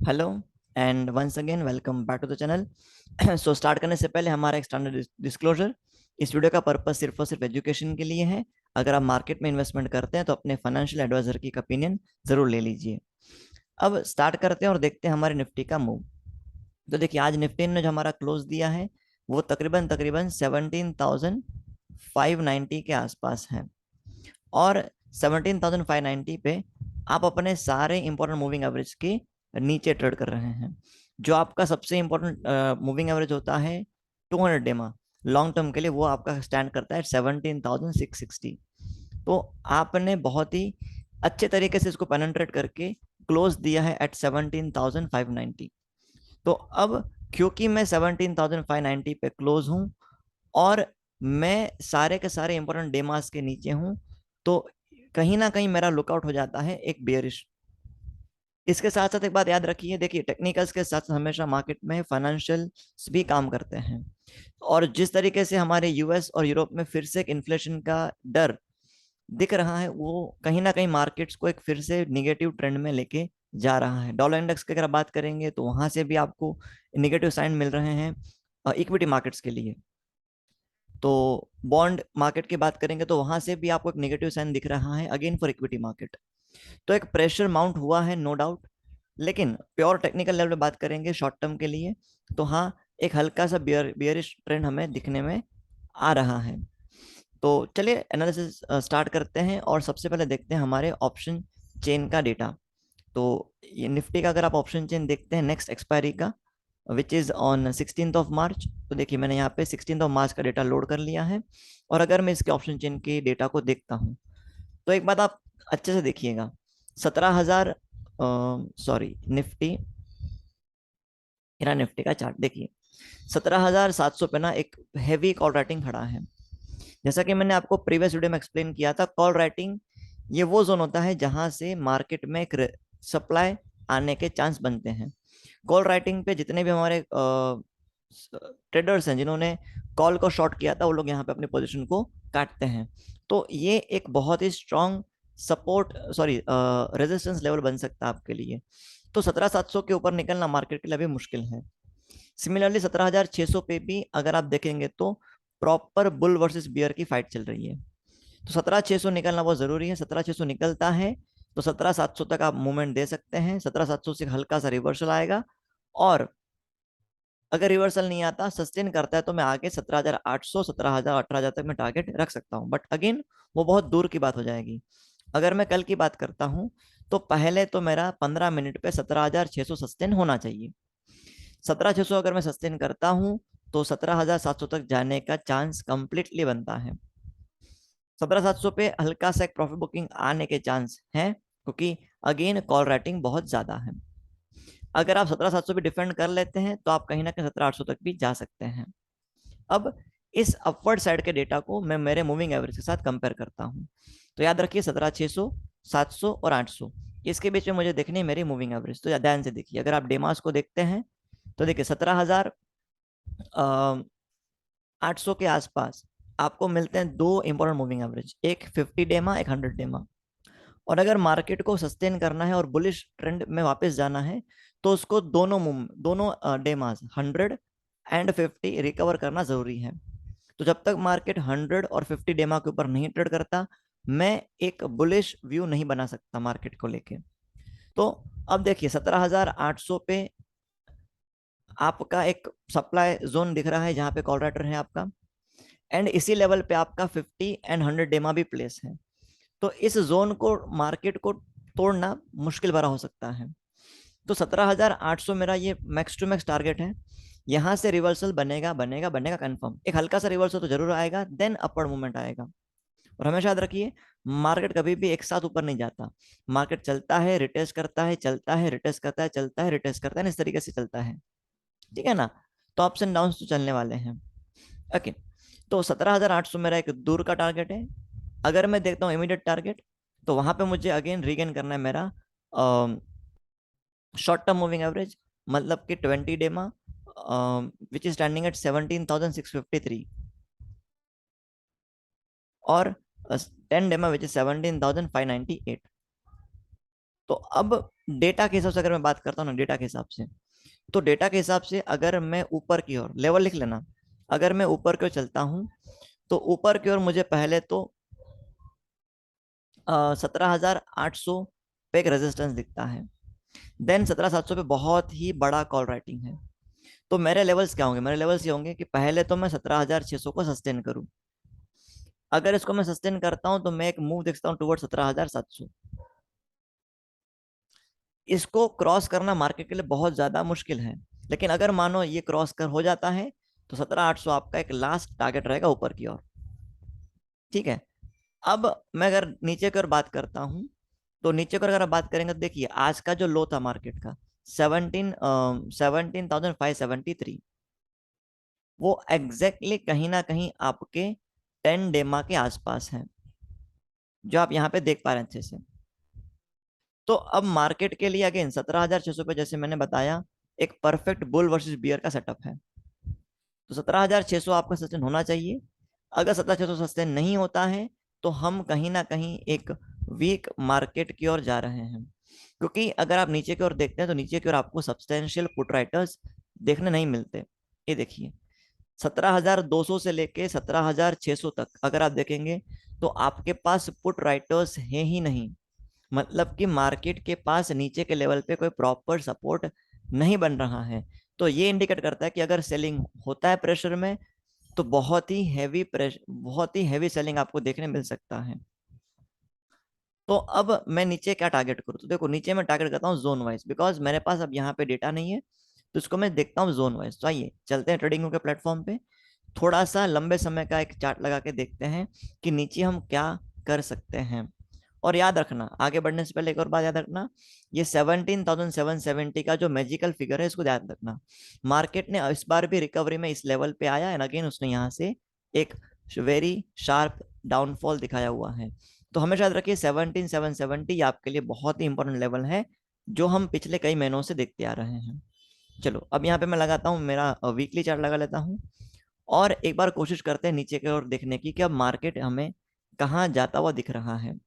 Hello and once again welcome back to the channel. So start करने से पहले हमारा एक स्टैंडर्ड डिस्क्लोजर। इस वीडियो का पर्पस सिर्फ और सिर्फ एजुकेशन के लिए है। अगर आप मार्केट में इन्वेस्टमेंट करते हैं तो अपने फाइनेंशियल एडवाइजर की ओपिनियन जरूर ले लीजिए। अब स्टार्ट करते हैं और देखते हैं हमारे निफ्टी का मूव। तो देखिए आज निफ्टी ने जो हमारा क्लोज दिया है वो तकरीबन तकरीबन 17,590 के आसपास है। और 17,590 पे आप अपने सारे इंपॉर्टेंट मूविंग एवरेज के नीचे ट्रेड कर रहे हैं। जो आपका सबसे इंपॉर्टेंट मूविंग एवरेज होता है 200 डेमा लॉन्ग टर्म के लिए, वो आपका स्टैंड करता है 17,660। तो आपने बहुत ही अच्छे तरीके से इसको पेनिट्रेट करके क्लोज दिया है एट 17,590। तो अब क्योंकि मैं 17,590 पे क्लोज हूँ और मैं सारे के सारे इंपॉर्टेंट डेमास के नीचे हूँ, तो कहीं ना कहीं मेरा लुकआउट हो जाता है एक बेयरिश। इसके साथ साथ एक बात याद रखिए, देखिए टेक्निकल्स के साथ हमेशा मार्केट में फाइनेंशियल भी काम करते हैं। और जिस तरीके से हमारे यूएस और यूरोप में फिर से एक इन्फ्लेशन का डर दिख रहा है, वो कहीं ना कहीं मार्केट्स को एक फिर से निगेटिव ट्रेंड में लेके जा रहा है। डॉलर इंडेक्स की अगर बात करेंगे तो वहां से भी आपको निगेटिव साइन मिल रहे हैं इक्विटी मार्केट्स के लिए। तो बॉन्ड मार्केट की बात करेंगे तो वहां से भी आपको एक नेगेटिव साइन दिख रहा है अगेन फॉर इक्विटी मार्केट। तो एक प्रेशर माउंट हुआ है नो डाउट। लेकिन प्योर टेक्निकल लेवल पे बात करेंगे शॉर्ट टर्म के लिए, तो हाँ, एक हल्का सा बियरिश ट्रेंड हमें दिखने में आ रहा है। तो चलिए एनालिसिस स्टार्ट करते हैं और सबसे पहले देखते हैं हमारे ऑप्शन चेन का डेटा। तो ये निफ्टी का अगर आप ऑप्शन चेन देखते हैं नेक्स्ट एक्सपायरी का, विच इज़ ऑन 16 मार्च। तो देखिए मैंने यहाँ पे 16 मार्च का डेटा लोड कर लिया है। और अगर मैं इसके ऑप्शन चेन के डेटा को देखता हूँ तो एक बात आप अच्छे से देखिएगा। 17,000, सॉरी निफ्टी, मेरा निफ्टी का चार्ट देखिए। 17,700 पे ना एक हैवी कॉल राइटिंग खड़ा है। जैसा कि मैंने आपको प्रीवियस वीडियो में एक्सप्लेन किया था, कॉल राइटिंग ये वो जोन होता है जहां से मार्केट में एक सप्लाई आने के चांस बनते हैं। कॉल राइटिंग पे जितने भी हमारे ट्रेडर्स हैं जिन्होंने कॉल को शॉर्ट किया था, वो लोग यहाँ पे अपनी पोजीशन को काटते हैं। तो ये एक बहुत ही strong support, sorry, resistance level बन सकता है आपके लिए। तो 17,700 के ऊपर निकलना मार्केट के लिए अभी मुश्किल है। सिमिलरली 17,600 पे भी अगर आप देखेंगे तो प्रॉपर बुल वर्सेस बियर की फाइट चल रही है। तो 17,600 निकलना बहुत जरूरी है। 17,600 निकलता है तो 17,700 तक आप मूवमेंट दे सकते हैं। 17,700 से हल्का सा रिवर्सल आएगा। और अगर रिवर्सल नहीं आता, सस्टेन करता है, तो मैं आगे 17,800, 17,000, 18,000 तक मैं टारगेट रख सकता हूँ। बट अगेन वो बहुत दूर की बात हो जाएगी। अगर मैं कल की बात करता हूँ तो पहले तो मेरा 15 मिनट पे 17,600 सस्टेन होना चाहिए। 17,600 अगर मैं सस्टेन करता हूँ तो 17,700 तक जाने का चांस कंप्लीटली बनता है। 17,700 पे हल्का सा एक प्रॉफिट बुकिंग आने के चांस हैं, क्योंकि अगेन कॉल राइटिंग बहुत ज्यादा है। अगर आप 17,700 भी डिफेंड कर लेते हैं तो आप कहीं ना कहीं 17,800 तक भी जा सकते हैं। अब इस अपवर्ड साइड के डेटा को मैं मेरे मूविंग एवरेज के साथ कंपेयर करता हूँ। तो याद रखिए 17,600, 700 और 800, इसके बीच में मुझे देखनी है मेरी मूविंग एवरेज। तो ध्यान से देखिए, अगर आप डेमास को देखते हैं तो देखिए 17,800 के आसपास आपको मिलते हैं दो इंपॉर्टेंट मूविंग एवरेज, एक 50 डेमा, एक 100 डेमा। और अगर मार्केट को सस्टेन करना है और बुलिश ट्रेंड में वापस जाना है तो उसको दोनों डेमास 100 एंड 50 रिकवर करना जरूरी है। तो जब तक मार्केट 100 और 50 डेमा के ऊपर नहीं ट्रेड करता, मैं एक बुलिश व्यू नहीं बना सकता मार्केट को लेके। तो अब देखिए 17,800 पे आपका एक सप्लाई जोन दिख रहा है जहां पे कॉल राइटर है आपका। एंड इसी लेवल पे आपका 50 एंड 100 डेमा भी प्लेस है। तो इस जोन को मार्केट को तोड़ना मुश्किल भरा हो सकता है। तो 17,800 मेरा ये मैक्स टू मैक्स टारगेट है। यहां से रिवर्सल बनेगा बनेगा बनेगा कंफर्म। एक हल्का सा रिवर्सल तो जरूर आएगा, देन अपवर्ड मूवमेंट आएगा। और हमेशा याद रखिए, मार्केट कभी भी एक साथ ऊपर नहीं जाता। मार्केट चलता है, रिटेस्ट करता है, चलता है, रिटेस्ट करता है, चलता है, रिटेस्ट करता है, इस तरीके से चलता है। ठीक है ना। तो अप्स एंड डाउन तो चलने वाले हैं। ओके। तो 17,800 मेरा एक दूर का टारगेट है। अगर मैं देखता हूँ इमीडिएट टारगेट, तो वहां पे मुझे अगेन रीगेन करना है मेरा शॉर्ट टर्म मूविंग एवरेज, मतलब कि 20 डेमा, विच इज स्टैंडिंग एट 17,653, और 10 डेमा विच इज 17,598। तो अब डेटा के हिसाब से अगर मैं बात करता हूँ ना, डेटा के हिसाब से, तो डेटा के हिसाब से अगर मैं ऊपर की ओर, लेवल लिख लेना, अगर मैं ऊपर की ओर चलता हूँ तो ऊपर की ओर मुझे पहले तो 17,800 पे एक रेजिस्टेंस दिखता है। देन 17,700 पे बहुत ही बड़ा कॉल राइटिंग है। तो मेरे लेवल्स क्या होंगे? मेरे लेवल्स ये होंगे कि पहले तो मैं 17,600 को सस्टेन करूं। अगर इसको मैं सस्टेन करता हूं तो मैं एक मूव देखता हूं टुवर्ड 17,700। इसको क्रॉस करना मार्केट के लिए बहुत ज्यादा मुश्किल है, लेकिन अगर मानो ये क्रॉस कर हो जाता है तो 17,800 आपका एक लास्ट टारगेट रहेगा ऊपर की ओर। ठीक है। अब मैं अगर नीचे की ओर बात करता हूं, तो नीचे की ओर अगर आप बात करेंगे तो देखिए आज का जो लो था मार्केट का 17,573, वो एग्जैक्टली कहीं ना कहीं आपके 10 डेमा के आसपास है, जो आप यहाँ पे देख पा रहे हैं अच्छे से। तो अब मार्केट के लिए अगेन 17,600 पे, जैसे मैंने बताया, एक परफेक्ट बुल वर्सेस बियर का सेटअप है। तो 17,600 आपका सस्टेन होना चाहिए। अगर 17,600 सस्टेन नहीं होता है तो हम कहीं ना कहीं एक वीक मार्केट की ओर जा रहे हैं, क्योंकि अगर आप नीचे की ओर देखते हैं तो नीचे की ओर आपको सब्सटेंशियल पुट राइटर्स देखने नहीं मिलते। ये देखिए 17,200 से लेके 17,600 तक अगर आप देखेंगे तो आपके पास पुट राइटर्स है ही नहीं। मतलब कि मार्केट के पास नीचे के लेवल पे कोई प्रॉपर सपोर्ट नहीं बन रहा है। तो ये इंडिकेट करता है कि अगर सेलिंग होता है प्रेशर में तो बहुत ही हैवी प्रेशर, बहुत ही हैवी सेलिंग आपको देखने मिल सकता है। तो अब मैं नीचे क्या टारगेट करूँ? तो देखो नीचे मैं टारगेट करता हूँ जोन वाइज, बिकॉज मेरे पास अब यहाँ पे डेटा नहीं है, तो इसको मैं देखता हूँ जोन वाइज। तो आइए चलते हैं ट्रेडिंग के प्लेटफॉर्म पे, थोड़ा सा लंबे समय का एक चार्ट लगा के देखते हैं कि नीचे हम क्या कर सकते हैं। और याद रखना, आगे बढ़ने से पहले एक और बात याद रखना, ये 17,770 का जो मैजिकल फिगर है इसको याद रखना। मार्केट ने इस बार भी रिकवरी में इस लेवल पे आया एंड अगेन उसने यहाँ से एक वेरी शार्प डाउनफॉल दिखाया हुआ है। तो हमेशा याद रखिए 17,770 आपके लिए बहुत ही इंपॉर्टेंट लेवल है, जो हम पिछले कई महीनों से देखते आ रहे हैं। चलो अब यहाँ पे मैं लगाता हूँ मेरा वीकली चार्ट लगा लेता हूँ, और एक बार कोशिश करते हैं नीचे की ओर देखने की कि अब मार्केट हमें कहाँ जाता हुआ दिख रहा है।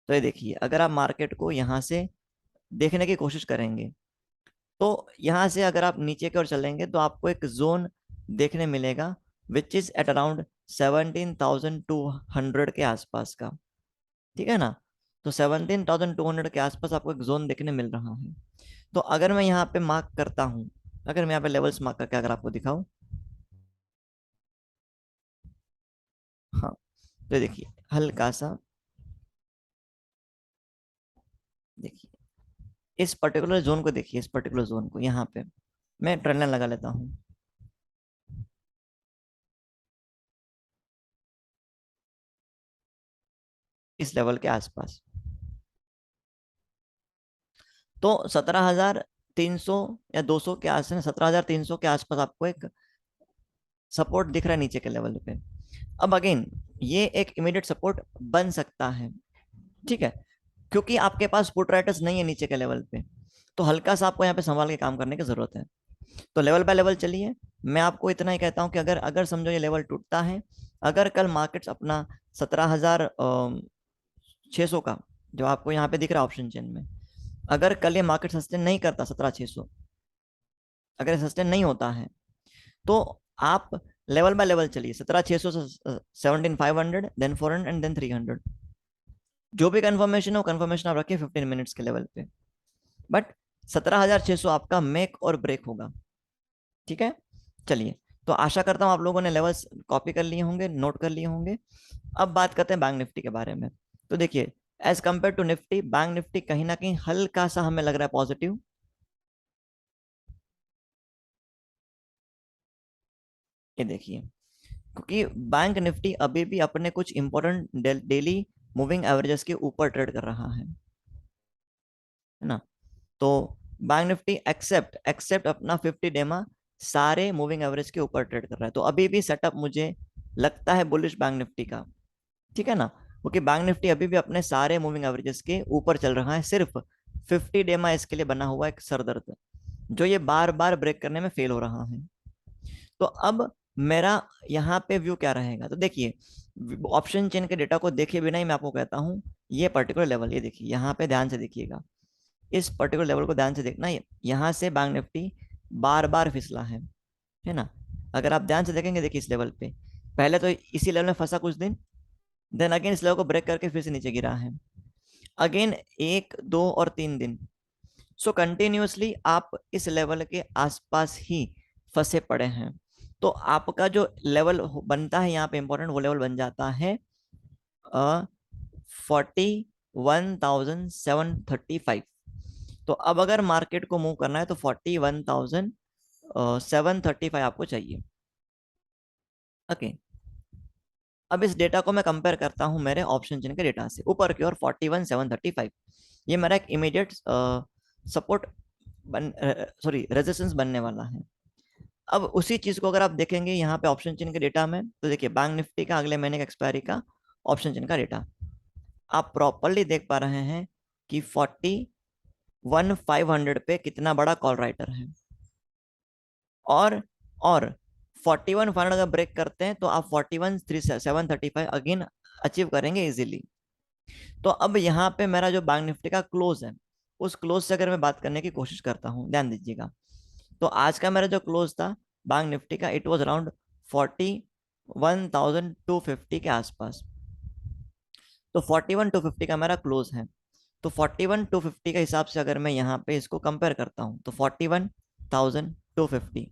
तो ये देखिए अगर आप मार्केट को यहाँ से देखने की कोशिश करेंगे तो यहाँ से अगर आप नीचे की ओर चलेंगे तो आपको एक जोन देखने मिलेगा विच इज एट अराउंड 17,200 के आसपास का। ठीक है ना? तो 17,200 के आसपास आपको एक जोन देखने मिल रहा है। तो अगर मैं यहाँ पे मार्क करता हूँ, अगर मैं यहाँ पे लेवल्स मार्क करके अगर आपको दिखाऊं, हाँ, तो देखिए हल्का सा, देखिए इस पर्टिकुलर जोन को, देखिए इस पर्टिकुलर जोन को, यहाँ पे मैं ट्रेंड लाइन लगा लेता हूँ इस लेवल के आसपास। तो 17,300 या 200 के आसपास, 17,300 के आसपास आपको एक सपोर्ट दिख रहा है नीचे के लेवल पे। अब अगेन ये एक इमीडिएट सपोर्ट बन सकता है। ठीक है, क्योंकि आपके पास पुट राइटर्स नहीं है नीचे के लेवल पे, तो हल्का सा आपको यहाँ पे संभाल के काम करने की जरूरत है। तो लेवल बाय लेवल चलिए, मैं आपको इतना ही कहता हूँ कि अगर अगर समझो ये लेवल टूटता है, अगर कल मार्केट्स अपना 17,600 का, जो आपको यहाँ पे दिख रहा है ऑप्शन चेन में, अगर कल ये मार्केट सस्टेन नहीं करता 17,600, अगर सस्टेन नहीं होता है, तो आप लेवल बाय लेवल चलिए, 17,600 से 17,500, देन 400 एंड देन 300। जो भी कंफर्मेशन हो, कंफर्मेशन आप रखिए 15 मिनट्स के लेवल पे, बट 17,600 आपका मेक और ब्रेक होगा। ठीक है, चलिए। तो आशा करता हूँ आप लोगों ने लेवल्स कॉपी कर लिए होंगे, नोट कर लिए होंगे। अब बात करते हैं बैंक निफ्टी के बारे में। तो देखिए as compared to Nifty, bank Nifty कहीं ना कहीं हल्का सा हमें लग रहा है पॉजिटिव। ये देखिए, क्योंकि बैंक निफ्टी अभी भी अपने कुछ इंपॉर्टेंट डेली मूविंग एवरेजेस के ऊपर ट्रेड कर रहा है ना? तो बैंक निफ्टी एक्सेप्ट एक्सेप्ट अपना 50 डेमा सारे मूविंग एवरेज के ऊपर ट्रेड कर रहा है, तो अभी भी सेटअप मुझे लगता है बुलिश बैंक निफ्टी का। ठीक है ना? क्योंकि बैंक निफ्टी अभी भी अपने सारे मूविंग एवरेजेस के ऊपर चल रहा है, सिर्फ 50 डेमा इसके लिए बना हुआ एक सरदर्द, जो ये बार बार ब्रेक करने में फेल हो रहा है। तो अब मेरा यहाँ पे व्यू क्या रहेगा? तो देखिए ऑप्शन चेन के डेटा को देखे बिना ही मैं आपको कहता हूँ ये पर्टिकुलर लेवल, ये देखिए यहाँ पे ध्यान से देखिएगा, इस पर्टिकुलर लेवल को ध्यान से देखना, यहाँ से बैंक निफ्टी बार बार फिसला है ना। अगर आप ध्यान से देखेंगे, देखिए इस लेवल पे पहले तो इसी लेवल में फंसा कुछ दिन, देन अगेन इस लेवल को ब्रेक करके फिर से नीचे गिरा है, अगेन 1 2 और 3 दिन। सो कंटिन्यूअसली आप इस लेवल के आसपास ही फंसे पड़े हैं। तो आपका जो लेवल बनता है यहाँ पे इंपॉर्टेंट, वो लेवल बन जाता है 41,735। तो अब अगर मार्केट को मूव करना है तो 41,735 आपको चाहिए। ओके, अब इस डेटा को मैं कंपेयर करता हूं मेरे ऑप्शन चेन के डेटा से, ऊपर की ओर 41,735, ये मेरा एक इमीडिएट सपोर्ट सॉरी रेजिस्टेंस बनने वाला है। अब उसी चीज को अगर आप देखेंगे यहाँ पे ऑप्शन चेन के डेटा में, तो देखिए बैंक निफ्टी का अगले महीने का एक्सपायरी का ऑप्शन चेन का डेटा आप प्रॉपरली देख पा रहे हैं कि 41,500 पे कितना बड़ा कॉल राइटर है, और और 41,500 अगर ब्रेक करते हैं तो आप 41,735 अगेन अचीव करेंगे इजीली। तो अब यहाँ पे मेरा जो बैंक निफ्टी का क्लोज है, उस क्लोज से अगर मैं बात करने की कोशिश करता हूँ, ध्यान दीजिएगा, तो आज का मेरा जो क्लोज था बैंक निफ्टी का, इट वाज अराउंड 41,250 के आसपास। तो 41,250 का मेरा क्लोज है। तो 41,250 के हिसाब से अगर मैं यहाँ पे इसको कंपेयर करता हूँ तो 41,250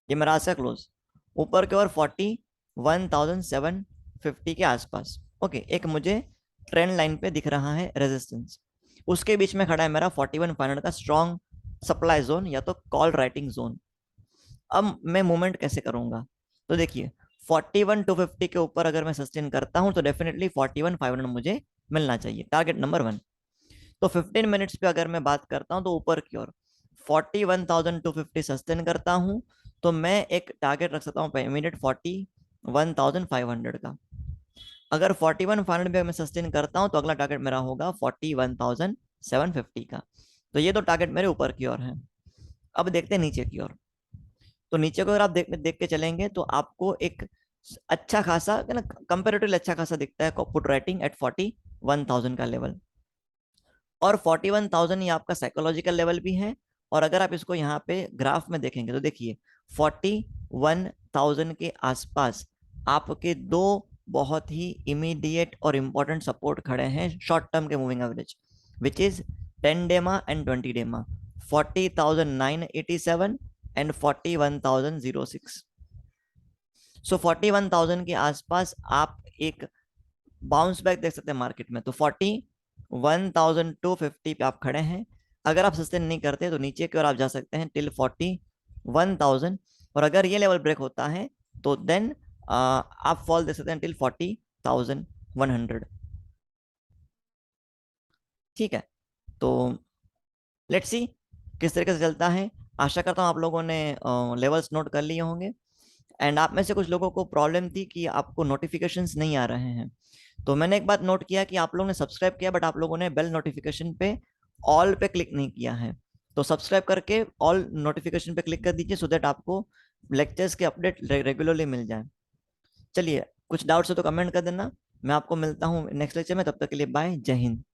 ये मेरा आज का क्लोज, ऊपर की ओर 41,750 के आसपास। ओके, एक मुझे ट्रेंड लाइन पे दिख रहा है रेजिस्टेंस, उसके बीच में खड़ा है मेरा 41,500 का स्ट्रॉन्ग सप्लाई जोन या तो कॉल राइटिंग जोन। अब मैं मूवमेंट कैसे करूंगा, तो देखिए 41,250 के ऊपर अगर मैं सस्टेन करता हूं तो डेफिनेटली 41,500 मुझे मिलना चाहिए, टारगेट नंबर 1। तो 15 मिनट्स पे अगर मैं बात करता हूं तो ऊपर की ओर 41,250 सस्टेन करता हूं, तो मैं एक टारगेट रख सकता हूं इमीडिएट 41,500 का। अगर 41,500 पे मैं सस्टेन करता हूं तो अगला टारगेट मेरा होगा 41,750 का। तो ये तो टारगेट मेरे ऊपर की ओर है। अब देखते हैं नीचे की ओर, तो नीचे को अगर आप देख के चलेंगे तो आपको एक अच्छा खासा ना, कंपेरेटिवली अच्छा खासा दिखता है पुट राइटिंग एट 41,000 का लेवल, और 41,000 ये आपका साइकोलॉजिकल लेवल भी है। और अगर आप इसको यहाँ पे ग्राफ में देखेंगे तो देखिए 41,000 के आसपास आपके दो बहुत ही इमीडिएट और इम्पोर्टेंट सपोर्ट खड़े हैं शॉर्ट टर्म के मूविंग एवरेज, विच इज 10 डेमा एंड 20 डेमा, 40,987 एंड 41,006। सो 41,000 के आसपास आप एक बाउंस बैक देख सकते हैं मार्केट में। तो 41,250 पे आप खड़े हैं, अगर आप सस्टेन नहीं करते तो नीचे की ओर आप जा सकते हैं टिल 41,000, और अगर ये लेवल ब्रेक होता है तो देन आप फॉल देख सकते हैं टिल 40,100। ठीक है, तो लेट्स सी किस तरीके से चलता है। आशा करता हूँ आप लोगों ने लेवल्स नोट कर लिए होंगे, एंड आप में से कुछ लोगों को प्रॉब्लम थी कि आपको नोटिफिकेशंस नहीं आ रहे हैं। तो मैंने एक बात नोट किया कि आप लोगों ने सब्सक्राइब किया बट आप लोगों ने बेल नोटिफिकेशन पे ऑल पे क्लिक नहीं किया है। तो सब्सक्राइब करके ऑल नोटिफिकेशन पे क्लिक कर दीजिए सो दैट आपको लेक्चर्स के अपडेट रेगुलरली मिल जाए। चलिए, कुछ डाउट्स है तो कमेंट कर देना, मैं आपको मिलता हूँ नेक्स्ट लेक्चर में, तब तक के लिए बाय, जय हिंद।